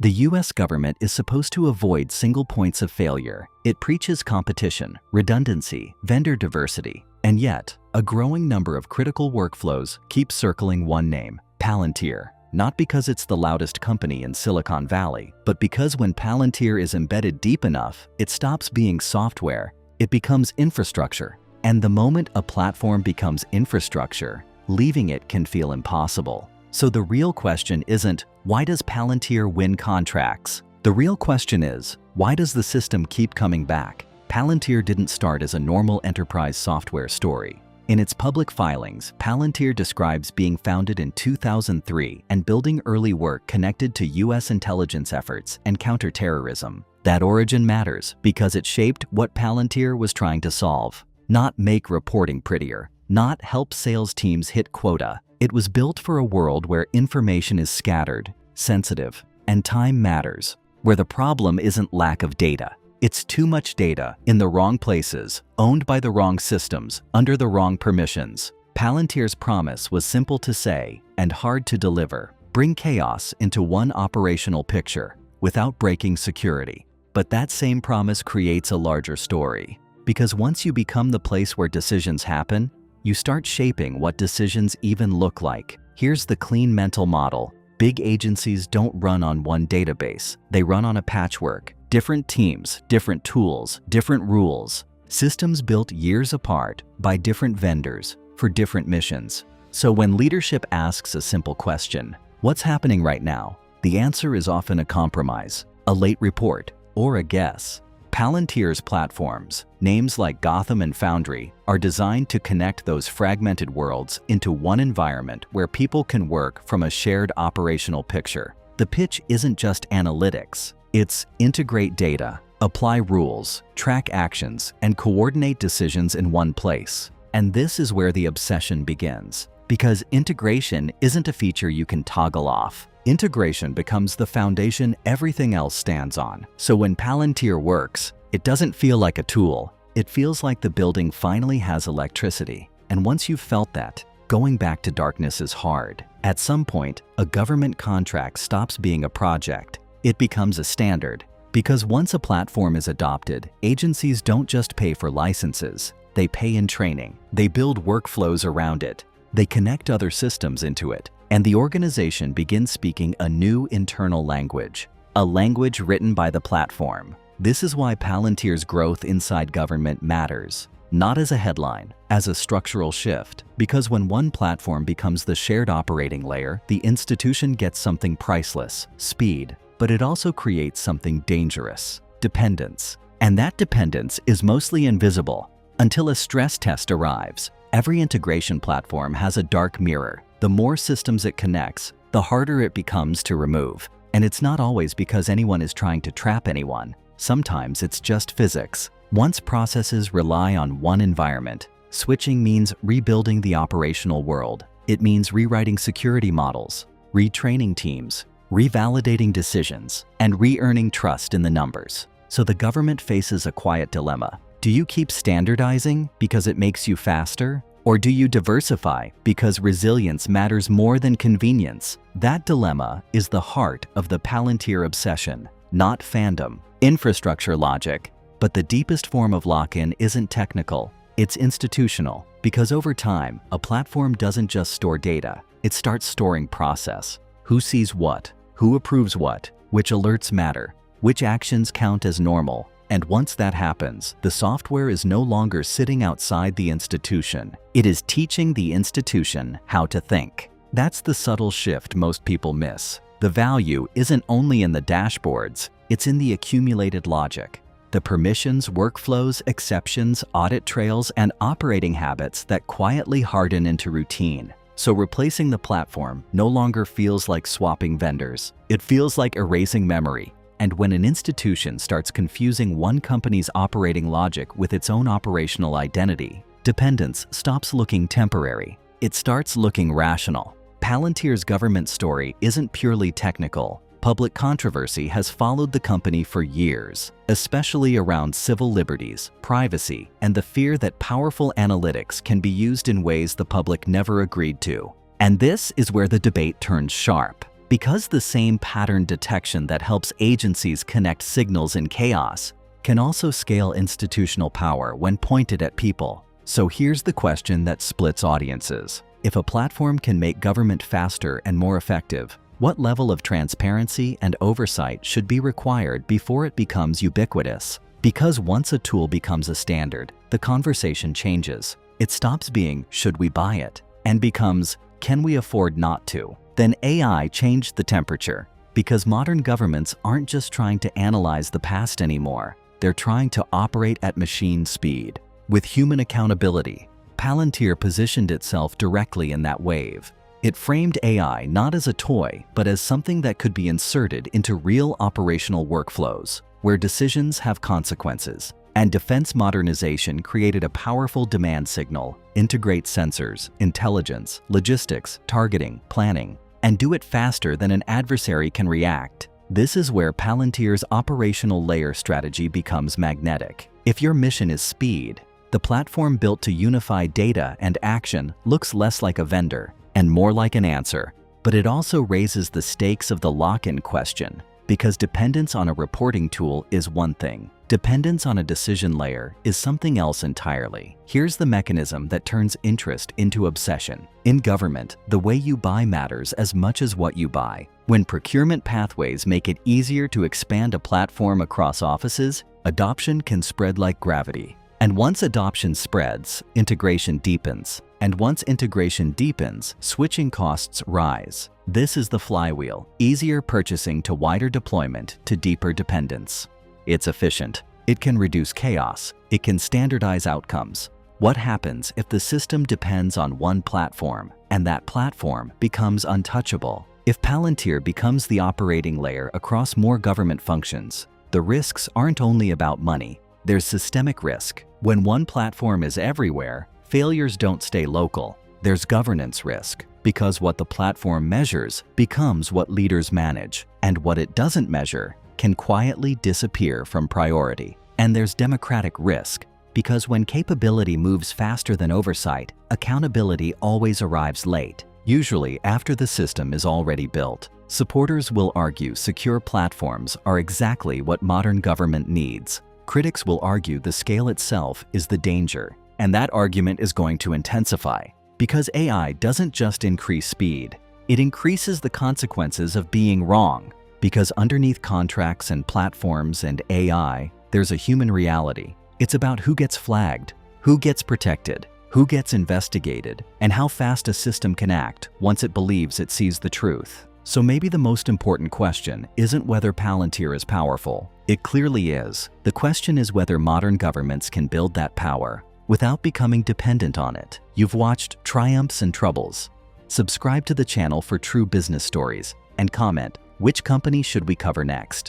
The US government is supposed to avoid single points of failure. It preaches competition, redundancy, vendor diversity, and yet, a growing number of critical workflows keep circling one name: Palantir. Not because it's the loudest company in Silicon Valley, but because when Palantir is embedded deep enough, it stops being software, it becomes infrastructure. And the moment a platform becomes infrastructure, leaving it can feel impossible. So the real question isn't, why does Palantir win contracts? The real question is, why does the system keep coming back? Palantir didn't start as a normal enterprise software story. In its public filings, Palantir describes being founded in 2003 and building early work connected to US intelligence efforts and counterterrorism. That origin matters because it shaped what Palantir was trying to solve. Not make reporting prettier, not help sales teams hit quota. It was built for a world where information is scattered, sensitive, and time matters, where the problem isn't lack of data. It's too much data in the wrong places, owned by the wrong systems, under the wrong permissions. Palantir's promise was simple to say and hard to deliver: bring chaos into one operational picture without breaking security. But that same promise creates a larger story. Because once you become the place where decisions happen, you start shaping what decisions even look like. Here's the clean mental model. Big agencies don't run on one database. They run on a patchwork. Different teams, different tools, different rules. Systems built years apart by different vendors for different missions. So when leadership asks a simple question, what's happening right now? The answer is often a compromise, a late report, or a guess. Palantir's platforms, names like Gotham and Foundry, are designed to connect those fragmented worlds into one environment where people can work from a shared operational picture. The pitch isn't just analytics. It's integrate data, apply rules, track actions, and coordinate decisions in one place. And this is where the obsession begins. Because integration isn't a feature you can toggle off. Integration becomes the foundation everything else stands on. So when Palantir works, it doesn't feel like a tool. It feels like the building finally has electricity. And once you've felt that, going back to darkness is hard. At some point, a government contract stops being a project. It becomes a standard. Because once a platform is adopted, agencies don't just pay for licenses. They pay in training. They build workflows around it. They connect other systems into it. And the organization begins speaking a new internal language, a language written by the platform. This is why Palantir's growth inside government matters, not as a headline, as a structural shift. Because when one platform becomes the shared operating layer, the institution gets something priceless: speed. But it also creates something dangerous: dependence. And that dependence is mostly invisible until a stress test arrives. Every integration platform has a dark mirror. The more systems it connects, the harder it becomes to remove. And it's not always because anyone is trying to trap anyone. Sometimes it's just physics. Once processes rely on one environment, switching means rebuilding the operational world. It means rewriting security models, retraining teams, revalidating decisions, and re-earning trust in the numbers. So the government faces a quiet dilemma. Do you keep standardizing because it makes you faster? Or do you diversify because resilience matters more than convenience? That dilemma is the heart of the Palantir obsession, not fandom, infrastructure logic. But the deepest form of lock-in isn't technical, it's institutional. Because over time, a platform doesn't just store data, it starts storing process. Who sees what? Who approves what? Which alerts matter? Which actions count as normal? And once that happens, the software is no longer sitting outside the institution. It is teaching the institution how to think. That's the subtle shift most people miss. The value isn't only in the dashboards, it's in the accumulated logic. The permissions, workflows, exceptions, audit trails, and operating habits that quietly harden into routine. So replacing the platform no longer feels like swapping vendors. It feels like erasing memory. And when an institution starts confusing one company's operating logic with its own operational identity, dependence stops looking temporary. It starts looking rational. Palantir's government story isn't purely technical. Public controversy has followed the company for years, especially around civil liberties, privacy, and the fear that powerful analytics can be used in ways the public never agreed to. And this is where the debate turns sharp. Because the same pattern detection that helps agencies connect signals in chaos can also scale institutional power when pointed at people. So here's the question that splits audiences. If a platform can make government faster and more effective, what level of transparency and oversight should be required before it becomes ubiquitous? Because once a tool becomes a standard, the conversation changes. It stops being, should we buy it, and becomes, can we afford not to? Then AI changed the temperature, because modern governments aren't just trying to analyze the past anymore. They're trying to operate at machine speed. With human accountability, Palantir positioned itself directly in that wave. It framed AI not as a toy, but as something that could be inserted into real operational workflows, where decisions have consequences. And defense modernization created a powerful demand signal: integrate sensors, intelligence, logistics, targeting, planning, and do it faster than an adversary can react. This is where Palantir's operational layer strategy becomes magnetic. If your mission is speed, the platform built to unify data and action looks less like a vendor and more like an answer. But it also raises the stakes of the lock-in question, because dependence on a reporting tool is one thing. Dependence on a decision layer is something else entirely. Here's the mechanism that turns interest into obsession. In government, the way you buy matters as much as what you buy. When procurement pathways make it easier to expand a platform across offices, adoption can spread like gravity. And once adoption spreads, integration deepens. And once integration deepens, switching costs rise. This is the flywheel: easier purchasing to wider deployment to deeper dependence. It's efficient. It can reduce chaos. It can standardize outcomes. What happens if the system depends on one platform and that platform becomes untouchable? If Palantir becomes the operating layer across more government functions, the risks aren't only about money. There's systemic risk. When one platform is everywhere, failures don't stay local. There's governance risk, because what the platform measures becomes what leaders manage, and what it doesn't measure can quietly disappear from priority. And there's democratic risk, because when capability moves faster than oversight, accountability always arrives late, usually after the system is already built. Supporters will argue secure platforms are exactly what modern government needs. Critics will argue the scale itself is the danger, and that argument is going to intensify, because AI doesn't just increase speed, it increases the consequences of being wrong. Because underneath contracts and platforms and AI, there's a human reality. It's about who gets flagged, who gets protected, who gets investigated, and how fast a system can act once it believes it sees the truth. So maybe the most important question isn't whether Palantir is powerful. It clearly is. The question is whether modern governments can build that power without becoming dependent on it. You've watched Triumphs and Troubles. Subscribe to the channel for true business stories and comment, which company should we cover next?